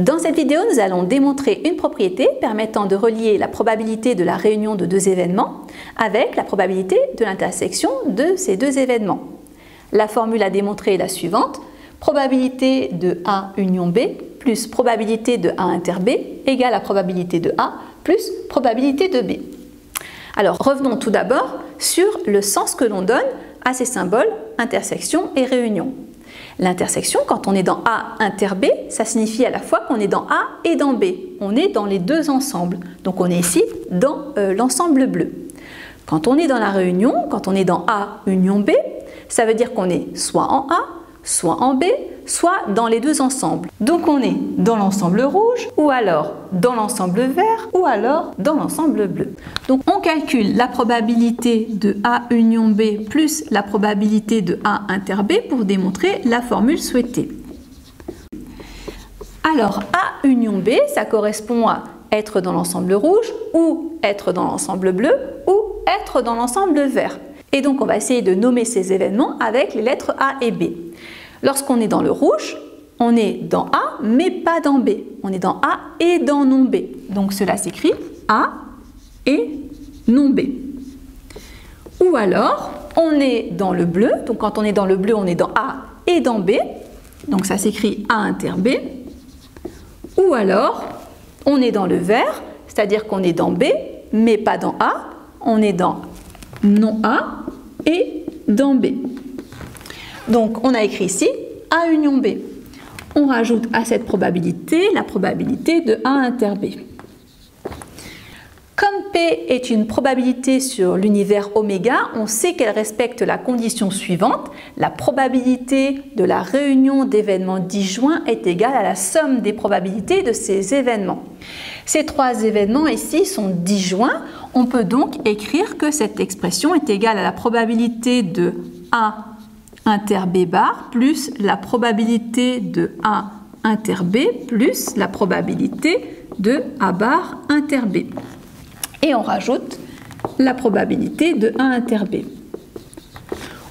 Dans cette vidéo, nous allons démontrer une propriété permettant de relier la probabilité de la réunion de deux événements avec la probabilité de l'intersection de ces deux événements. La formule à démontrer est la suivante: probabilité de A union B plus probabilité de A inter B égale à probabilité de A plus probabilité de B. Alors revenons tout d'abord sur le sens que l'on donne à ces symboles intersection et réunion. L'intersection, quand on est dans A inter B, ça signifie à la fois qu'on est dans A et dans B. On est dans les deux ensembles. Donc on est ici dans l'ensemble bleu. Quand on est dans la réunion, quand on est dans A union B, ça veut dire qu'on est soit en A, soit en B, soit dans les deux ensembles. Donc on est dans l'ensemble rouge, ou alors dans l'ensemble vert, ou alors dans l'ensemble bleu. Donc on calcule la probabilité de A union B plus la probabilité de A inter B pour démontrer la formule souhaitée. Alors A union B, ça correspond à être dans l'ensemble rouge, ou être dans l'ensemble bleu, ou être dans l'ensemble vert. Et donc on va essayer de nommer ces événements avec les lettres A et B. Lorsqu'on est dans le rouge, on est dans A mais pas dans B. On est dans A et dans non B. Donc cela s'écrit A et non B. Ou alors, on est dans le bleu. Donc quand on est dans le bleu, on est dans A et dans B. Donc ça s'écrit A inter B. Ou alors, on est dans le vert, c'est-à-dire qu'on est dans B mais pas dans A. On est dans non A et dans B. Donc on a écrit ici A union B. On rajoute à cette probabilité la probabilité de A inter B. Comme P est une probabilité sur l'univers oméga, on sait qu'elle respecte la condition suivante: la probabilité de la réunion d'événements disjoints est égale à la somme des probabilités de ces événements. Ces trois événements ici sont disjoints. On peut donc écrire que cette expression est égale à la probabilité de A inter B bar plus la probabilité de A inter B plus la probabilité de A bar inter B. Et on rajoute la probabilité de A inter B.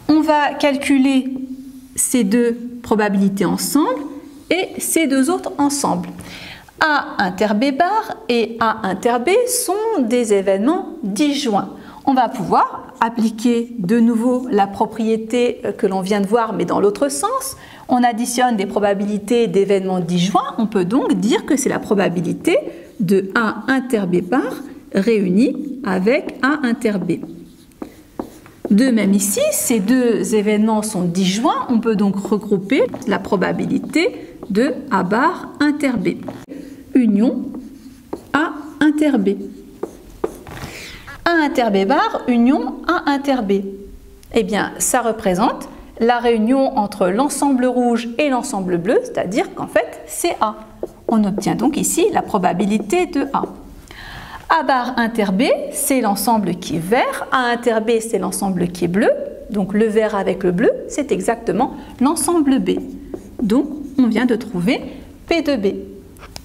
On va calculer ces deux probabilités ensemble et ces deux autres ensemble. A inter B bar et A inter B sont des événements disjoints. On va pouvoir appliquer de nouveau la propriété que l'on vient de voir, mais dans l'autre sens. On additionne des probabilités d'événements disjoints. On peut donc dire que c'est la probabilité de A inter B bar réunie avec A inter B. De même ici, ces deux événements sont disjoints. On peut donc regrouper la probabilité de A bar inter B union A inter B. A inter B bar union A inter B. Eh bien, ça représente la réunion entre l'ensemble rouge et l'ensemble bleu, c'est-à-dire qu'en fait, c'est A. On obtient donc ici la probabilité de A. A bar inter B, c'est l'ensemble qui est vert. A inter B, c'est l'ensemble qui est bleu. Donc le vert avec le bleu, c'est exactement l'ensemble B. Donc, on vient de trouver P de B.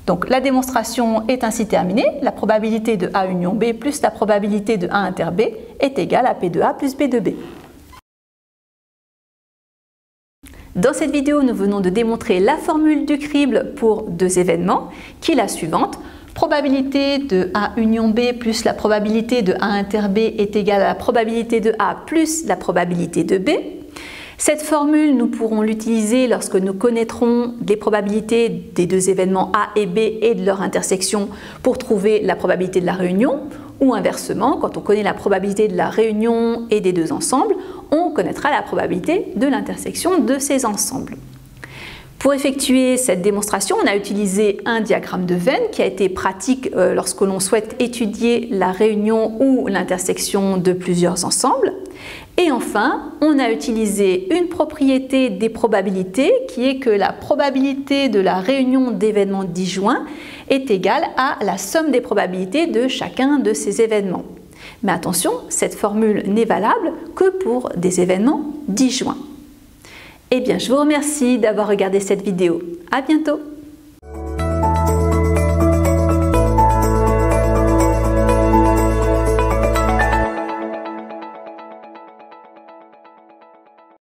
Donc la démonstration est ainsi terminée. La probabilité de A union B plus la probabilité de A inter B est égale à P de A plus B de B. Dans cette vidéo, nous venons de démontrer la formule du crible pour deux événements, qui est la suivante: probabilité de A union B plus la probabilité de A inter B est égale à la probabilité de A plus la probabilité de B. Cette formule, nous pourrons l'utiliser lorsque nous connaîtrons les probabilités des deux événements A et B et de leur intersection pour trouver la probabilité de la réunion, ou inversement, quand on connaît la probabilité de la réunion et des deux ensembles, on connaîtra la probabilité de l'intersection de ces ensembles. Pour effectuer cette démonstration, on a utilisé un diagramme de Venn qui a été pratique lorsque l'on souhaite étudier la réunion ou l'intersection de plusieurs ensembles. Et enfin, on a utilisé une propriété des probabilités qui est que la probabilité de la réunion d'événements disjoints est égale à la somme des probabilités de chacun de ces événements. Mais attention, cette formule n'est valable que pour des événements disjoints. Eh bien, je vous remercie d'avoir regardé cette vidéo. À bientôt!